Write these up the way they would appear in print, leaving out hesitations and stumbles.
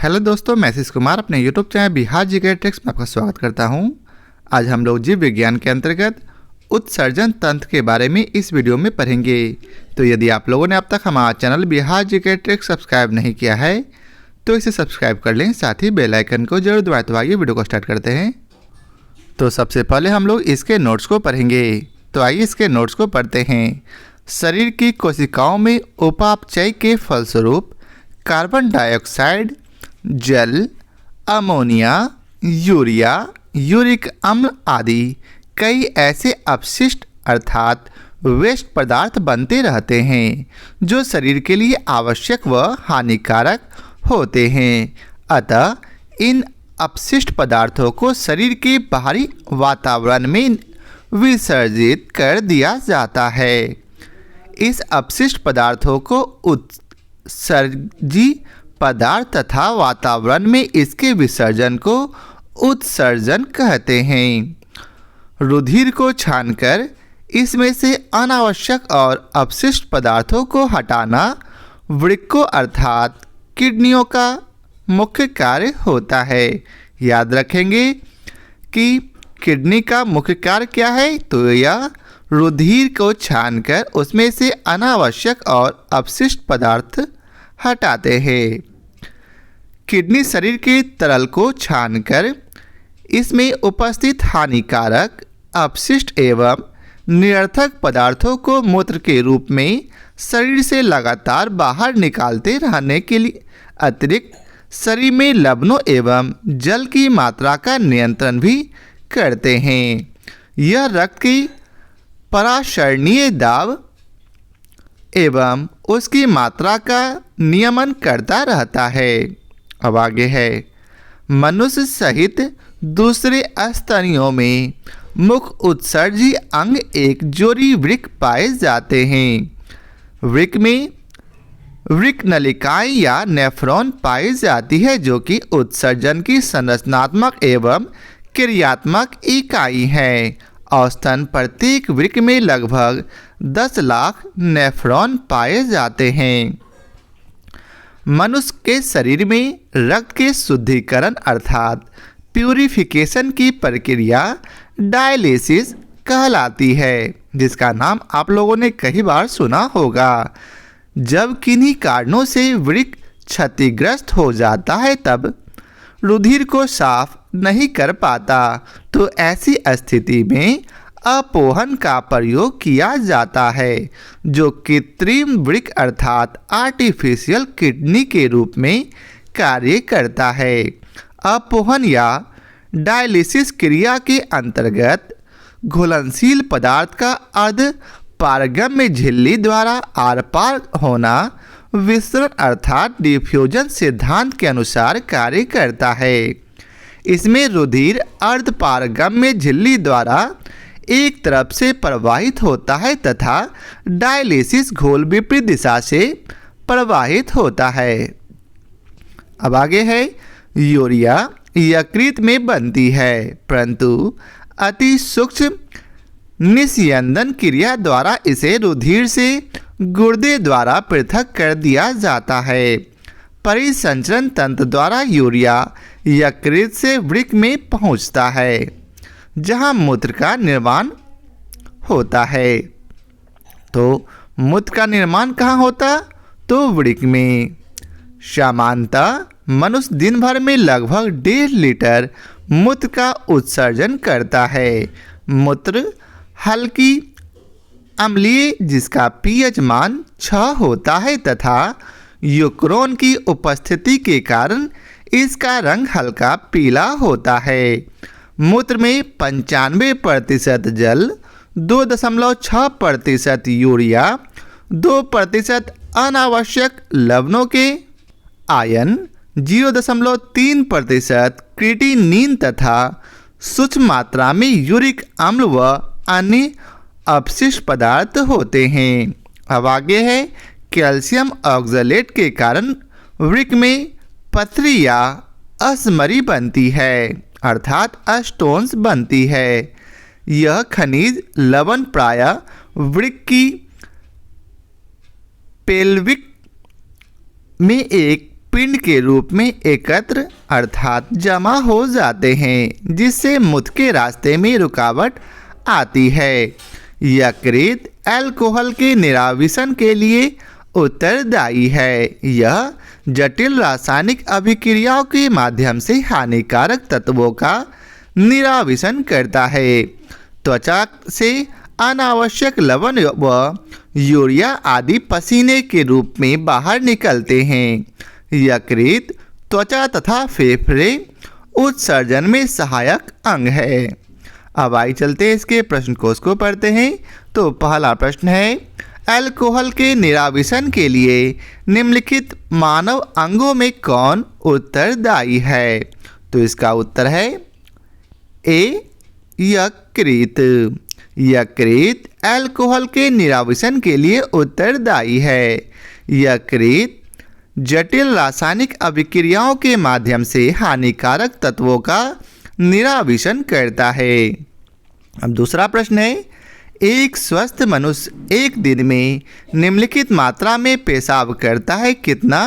Hello दोस्तों, मैं आशीष कुमार अपने YouTube channel Bihar GK tricks में आपका स्वागत करता हूं। आज हम लोग जीव विज्ञान के अंतर्गत उत्सर्जन तंत्र के बारे में इस वीडियो में पढ़ेंगे। तो यदि आप लोगों ने अब तक हमारा channel Bihar GK tricks subscribe नहीं किया है तो इसे सब्सक्राइब कर लें, साथ ही बेल आइकन को जरूर दबाएं। तो आइए वीडियो को स्टार्ट करते हैं। तो सबसे पहले हम लोग इसके नोट्स को पढ़ेंगे। तो आइए इसके नोट्स को पढ़ते हैं। शरीर की कोशिकाओं में उपापचय के फलस्वरूप कार्बन डाइऑक्साइड, जल, अमोनिया, यूरिया, यूरिक अम्ल आदि कई ऐसे अपशिष्ट अर्थात वेस्ट पदार्थ बनते रहते हैं जो शरीर के लिए आवश्यक व हानिकारक होते हैं। अतः इन अपशिष्ट पदार्थों को शरीर के बाहरी वातावरण में विसर्जित कर दिया जाता है। इस अपशिष्ट पदार्थों को उत्सर्जी पदार्थ तथा वातावरण में इसके विसर्जन को उत्सर्जन कहते हैं। रुधिर को छानकर इसमें से अनावश्यक और अपशिष्ट पदार्थों को हटाना वृक्कों अर्थात किडनियों का मुख्य कार्य होता है। याद रखेंगे कि किडनी का मुख्य कार्य क्या है, तो यह रुधिर को छानकर उसमें से अनावश्यक और अपशिष्ट पदार्थ हटाते हैं। किडनी शरीर के तरल को छानकर इसमें उपस्थित हानिकारक, अपशिष्ट एवं निरर्थक पदार्थों को मूत्र के रूप में शरीर से लगातार बाहर निकालते रहने के लिए अतिरिक्त शरीर में लवणों एवं जल की मात्रा का नियंत्रण भी करते हैं। यह रक्त की पराशरणीय दाब एवं उसकी मात्रा का नियमन करता रहता है। अब आगे है, मनुष्य सहित दूसरे स्तनियों में मुख्य उत्सर्जी अंग एक जोड़ी वृक्क पाए जाते हैं। वृक्क में वृक्क नलिकाएं या नेफ्रॉन पाई जाती है जो कि उत्सर्जन की संरचनात्मक एवं क्रियात्मक इकाई है। औसतन प्रत्येक वृक्क में लगभग 10 लाख नेफ्रॉन पाए जाते हैं। मनुष्य के शरीर में रक्त के शुद्धिकरण अर्थात प्यूरिफिकेशन की प्रक्रिया डायलिसिस कहलाती है, जिसका नाम आप लोगों ने कई बार सुना होगा। जब किन्हीं कारणों से वृक्क क्षतिग्रस्त हो जाता है तब रुधिर को साफ नहीं कर पाता, तो ऐसी स्थिति में अपोहन का प्रयोग किया जाता है जो कृत्रिम वृक्क अर्थात आर्टिफिशियल किडनी के रूप में कार्य करता है। अपोहन या डायलिसिस क्रिया के अंतर्गत घुलनशील पदार्थ का अर्ध पारगम्य झिल्ली द्वारा आर पार होना विसरण अर्थात डिफ्यूजन सिद्धांत के अनुसार कार्य करता है। इसमें रुधिर अर्ध पारगम्य झिल्ली द्वारा एक तरफ से प्रवाहित होता है तथा डायलिसिस घोल विपरीत दिशा से प्रवाहित होता है। अब आगे है, यूरिया यकृत में बनती है परंतु अति सूक्ष्म निस्यंदन क्रिया द्वारा इसे रुधिर से गुर्दे द्वारा पृथक कर दिया जाता है। परिसंचरण तंत्र द्वारा यूरिया यकृत से वृक्क में पहुंचता है जहां मूत्र का निर्माण होता है। तो मूत्र का निर्माण कहाँ होता, तो वृक्क में। सामान्यतः मनुष्य दिन भर में लगभग 1.5 लीटर मूत्र का उत्सर्जन करता है। मूत्र हल्की अम्लीय जिसका पीएच मान 6 होता है तथा यूक्रोन की उपस्थिति के कारण इसका रंग हल्का पीला होता है। मूत्र में 95% जल, 2.6% यूरिया, 2% अनावश्यक लवणों के आयन, 0.3% क्रिएटिनिन तथा सूक्ष्म मात्रा में यूरिक अम्ल व अन्य अपशिष्ट पदार्थ होते हैं। अब आगे है, कैल्शियम ऑक्सलेट के कारण वृक्क में पथरी या असमरी बनती है अर्थात स्टोन्स बनती है। यह खनिज लवण प्रायः वृक्क की पेल्विक में एक पिंड के रूप में एकत्र अर्थात जमा हो जाते हैं, जिससे मूत्र के रास्ते में रुकावट आती है। यकृत अल्कोहल के निराविशन के लिए उत्तरदायी है। यह जटिल रासायनिक अभिक्रियाओं के माध्यम से हानिकारक तत्वों का निराविशन करता है। त्वचा से अनावश्यक लवण व यूरिया आदि पसीने के रूप में बाहर निकलते हैं। यकृत त्वचा तथा फेफड़े उत्सर्जन में सहायक अंग है। अब आइए चलते इसके प्रश्न कोश को पढ़ते हैं। तो पहला प्रश्न है, अल्कोहल के निराविशन के लिए निम्नलिखित मानव अंगों में कौन उत्तरदायी है? तो इसका उत्तर है ए यकृत। यकृत अल्कोहल के निराविशन के लिए उत्तरदायी है। यकृत जटिल रासायनिक अभिक्रियाओं के माध्यम से हानिकारक तत्वों का निराविशन करता है। अब दूसरा प्रश्न है, एक स्वस्थ मनुष्य एक दिन में निम्नलिखित मात्रा में पेशाब करता है कितना?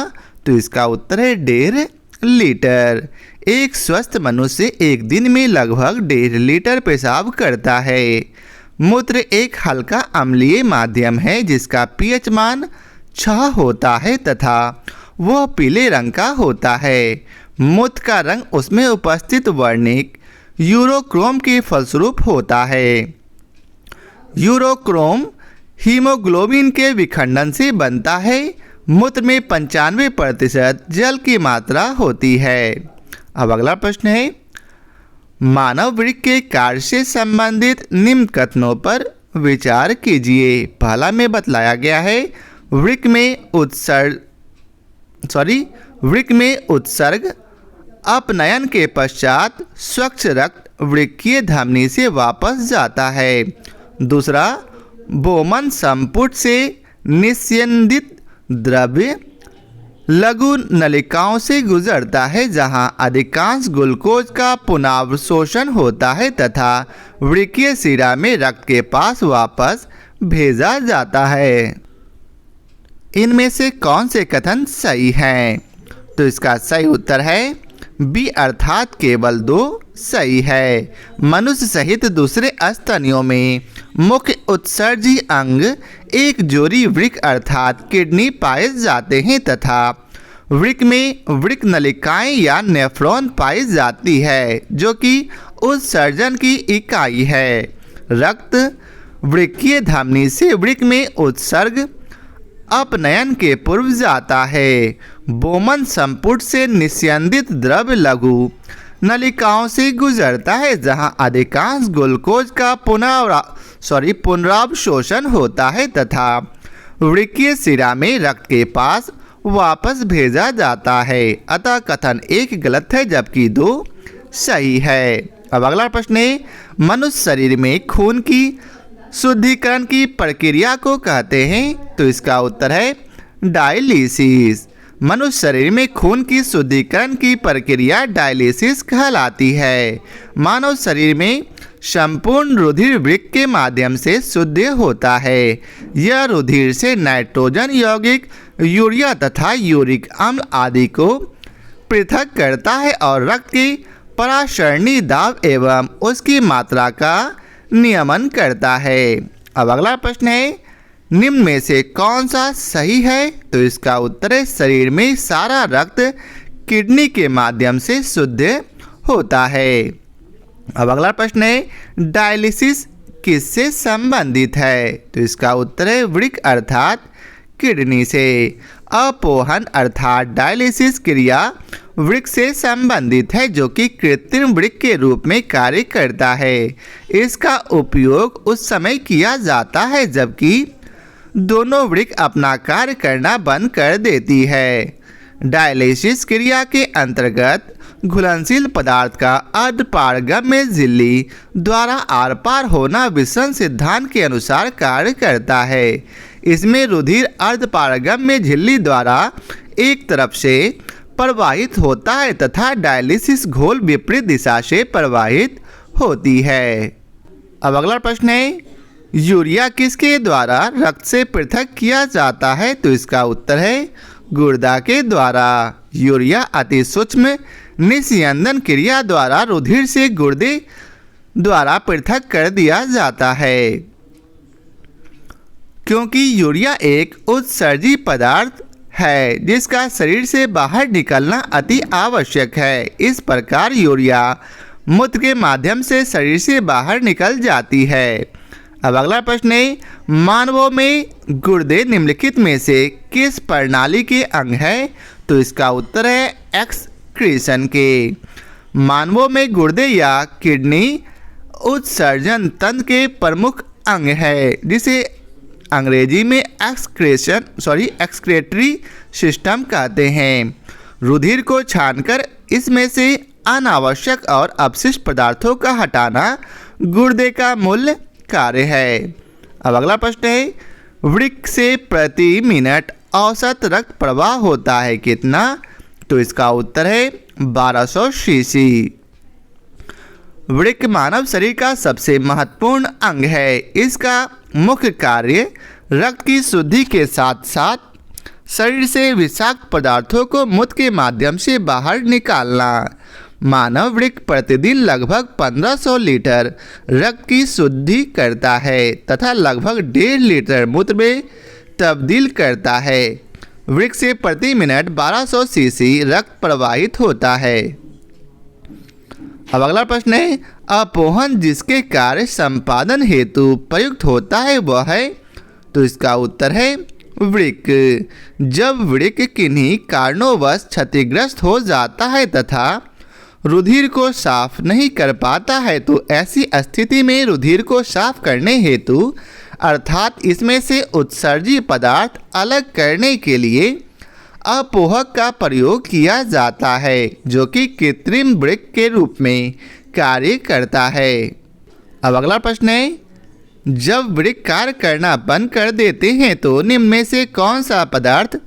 तो इसका उत्तर है 1.5 लीटर। एक स्वस्थ मनुष्य एक दिन में लगभग 1.5 लीटर पेशाब करता है। मूत्र एक हल्का अम्लीय माध्यम है जिसका पीएच मान 6 होता है तथा वह पीले रंग का होता है। मूत्र का रंग उसमें उपस्थित वर्णिक यूरोक्रोम के फलस्वरूप होता है। यूरोक्रोम हीमोग्लोबिन के विखंडन से बनता है। मूत्र में 95% जल की मात्रा होती है। अब अगला प्रश्न है, मानव वृक्क के कार्य से संबंधित निम्न कथनों पर विचार कीजिए। पहला में बतलाया गया है, वृक्क में उत्सर्ग अपनयन के पश्चात स्वच्छ रक्त वृक्कीय धमनी से वापस जाता है। दूसरा, बोमन संपुट से निस्यंदित द्रव्य लघु नलिकाओं से गुजरता है जहां अधिकांश ग्लूकोज का पुनर्वशोषण होता है तथा वृक्कीय शिरा में रक्त के पास वापस भेजा जाता है। इनमें से कौन से कथन सही हैं? तो इसका सही उत्तर है बी अर्थात केवल 2 सही है। मनुष्य सहित दूसरे स्तनियों में मुख्य उत्सर्जी अंग एक जोड़ी वृक्क अर्थात किडनी पाए जाते हैं तथा वृक्क में वृक्क नलिकाएं या नेफ्रॉन पाई जाती है जो कि उत्सर्जन की इकाई है। रक्त वृक्कीय धमनी से वृक्क में उत्सर्ग अपनयन के पूर्व जाता है। बोमन संपुट से निस्यंदित द्रव्य लघु नलिकाओं से गुजरता है जहां अधिकांश ग्लूकोज का पुनरावशोषण होता है तथा वृक्कीय शिरा में रक्त के पास वापस भेजा जाता है। अतः कथन 1 गलत है जबकि 2 सही है। अब अगला प्रश्न है, मनुष्य शरीर में खून की शुद्धिकरण की प्रक्रिया को कहते हैं? तो इसका उत्तर है डायलिसिस। मनुष्य शरीर में खून की शुद्धिकरण की प्रक्रिया डायलिसिस कहलाती है। मानव शरीर में संपूर्ण रुधिर वृक्क के माध्यम से शुद्ध होता है। यह रुधिर से नाइट्रोजन यौगिक यूरिया तथा यूरिक अम्ल आदि को पृथक करता है और रक्त की परासरणी दाब एवं उसकी मात्रा का नियमन करता है। अब अगला प्रश्न है, निम्न में से कौन सा सही है? तो इसका उत्तर है शरीर में सारा रक्त किडनी के माध्यम से शुद्ध होता है। अब अगला प्रश्न है, डायलिसिस किससे संबंधित है? तो इसका उत्तर है वृक्क अर्थात किडनी से। अपोहन अर्थात डायलिसिस क्रिया वृक्क से संबंधित है जो कि कृत्रिम वृक्क के रूप में कार्य करता है। इसका उपयोग उस समय किया जाता है जबकि दोनों वृक्क अपना कार्य करना बंद कर देती है। डायलिसिस क्रिया के अंतर्गत घुलनशील पदार्थ का अर्धपारगम्य झिल्ली द्वारा आर पार होना विल्सन सिद्धांत के अनुसार कार्य करता है। इसमें रुधिर अर्धपारगम्य झिल्ली द्वारा एक तरफ से प्रवाहित होता है तथा डायलिसिस घोल विपरीत दिशा से प्रवाहित होती है। अब अगला प्रश्न है, यूरिया किसके द्वारा रक्त से पृथक किया जाता है? तो इसका उत्तर है गुर्दा के द्वारा। यूरिया अति सूक्ष्म निस्यंदन क्रिया द्वारा रुधिर से गुर्दे द्वारा पृथक कर दिया जाता है। क्योंकि यूरिया एक उत्सर्जी पदार्थ है जिसका शरीर से बाहर निकलना अति आवश्यक है, इस प्रकार यूरिया मूत्र के माध्यम से शरीर से बाहर निकल जाती है। अब अगला प्रश्न है, मानवों में गुर्दे निम्नलिखित में से किस प्रणाली के अंग है? तो इसका उत्तर है एक्सक्रीशन के। मानवों में गुर्दे या किडनी उत्सर्जन तंत्र के प्रमुख अंग है, जिसे अंग्रेजी में एक्सक्रेटरी सिस्टम कहते हैं। रुधिर को छानकर इसमें से अनावश्यक और अपशिष्ट पदार्थों का हटाना गुर्दे का मूल कार्य है। अब अगला प्रश्न है, वृक्क से प्रति मिनट औसत रक्त प्रवाह होता है कितना? तो इसका उत्तर है 1200 सीसी। वृक्क मानव शरीर का सबसे महत्वपूर्ण अंग है। इसका मुख्य कार्य रक्त की शुद्धि के साथ साथ शरीर से विषाक्त पदार्थों को मूत्र के माध्यम से बाहर निकालना। मानव वृक्क प्रतिदिन लगभग 1500 लीटर रक्त की शुद्धि करता है तथा लगभग 1.5 लीटर मूत्र में तब्दील करता है। वृक्क से प्रति मिनट 1200 सीसी रक्त प्रवाहित होता है। अब अगला प्रश्न है, अपोहन जिसके कार्य संपादन हेतु प्रयुक्त होता है वह है? तो इसका उत्तर है वृक्क। जब वृक्क किन्हीं कारणोंवश क्षतिग्रस्त हो जाता है तथा रुधिर को साफ नहीं कर पाता है तो ऐसी स्थिति में रुधिर को साफ करने हेतु अर्थात इसमें से उत्सर्जी पदार्थ अलग करने के लिए अपोहक का प्रयोग किया जाता है, जो कि कृत्रिम वृक्क के रूप में कार्य करता है। अब अगला प्रश्न है, जब वृक्क कार्य करना बंद कर देते हैं तो निम्न में से कौन सा पदार्थ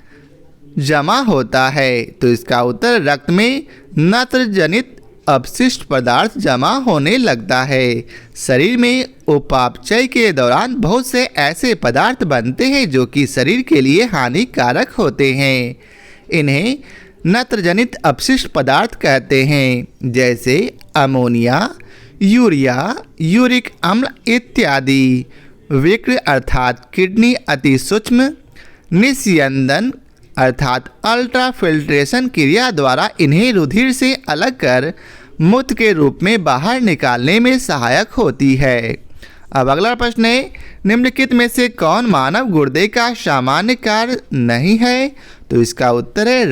जमा होता है? तो इसका उत्तर रक्त में नत्र जनित अपशिष्ट पदार्थ जमा होने लगता है। शरीर में उपापचय के दौरान बहुत से ऐसे पदार्थ बनते हैं जो कि शरीर के लिए हानिकारक होते हैं। इन्हें नत्रजनित अपशिष्ट पदार्थ कहते हैं, जैसे अमोनिया, यूरिया, यूरिक अम्ल इत्यादि। विक्र अर्थात किडनी अति सूक्ष्म निस्यंदन अर्थात अल्ट्राफिल्ट्रेशन क्रिया द्वारा इन्हें रुधिर से अलग कर मूत्र के रूप में बाहर निकालने में सहायक होती है। अब अगला प्रश्न है, निम्नलिखित में से कौन मानव गुर्दे का सामान्य कार्य नहीं है? तो इसका उत्तर है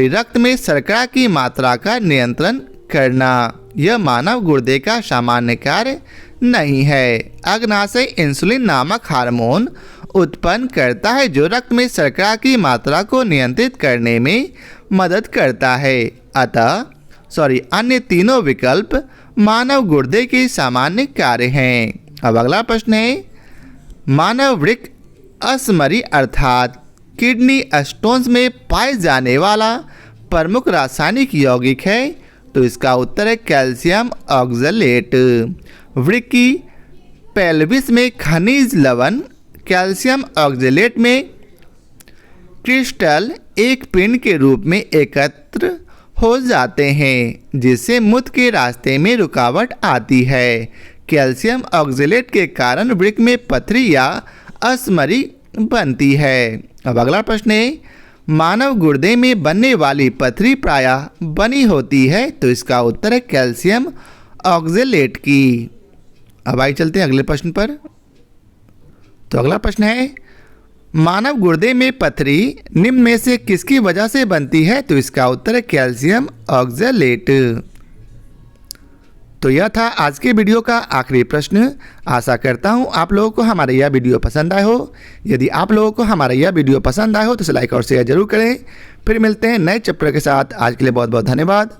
रक्त में शर्करा की मात्रा का नियंत्रण करना। यह मानव गुर्दे का सामान्य कार्य नहीं है। अग्नाशय इंसुलिन नामक हार्मोन उत्पन्न करता है जो रक्त में शर्करा की मात्रा को नियंत्रित करने में मदद करता है। अन्य तीनों विकल्प मानव गुर्दे के सामान्य कार्य हैं। अब अगला प्रश्न है, मानव वृक्क असमरी अर्थात किडनी स्टोन्स में पाए जाने वाला प्रमुख रासायनिक यौगिक है? तो इसका उत्तर है कैल्शियम ऑक्जेलेट। वृक्क की पेल्विस में खनिज लवण कैल्शियम ऑक्जेलेट में क्रिस्टल एक पिंड के रूप में एकत्र हो जाते हैं, जिससे मूत्र के रास्ते में रुकावट आती है। कैल्शियम ऑक्जेलेट के कारण वृक्क में पथरी या असमरी बनती है। अब अगला प्रश्न है, मानव गुर्दे में बनने वाली पथरी प्रायः बनी होती है? तो इसका उत्तर है कैल्शियम ऑक्जेलेट की। अब आइए चलते हैं अगले प्रश्न पर। तो अगला प्रश्न है, मानव गुर्दे में पथरी निम्न में से किसकी वजह से बनती है? तो इसका उत्तर है कैल्शियम ऑक्जेलेट। तो यह था आज के वीडियो का आखिरी प्रश्न। आशा करता हूँ आप लोगों को हमारा यह वीडियो पसंद आया हो। यदि आप लोगों को हमारा यह वीडियो पसंद आया हो तो इसे लाइक और शेयर जरूर करें। फिर मिलते हैं नए चैप्टर के साथ। आज के लिए बहुत बहुत धन्यवाद।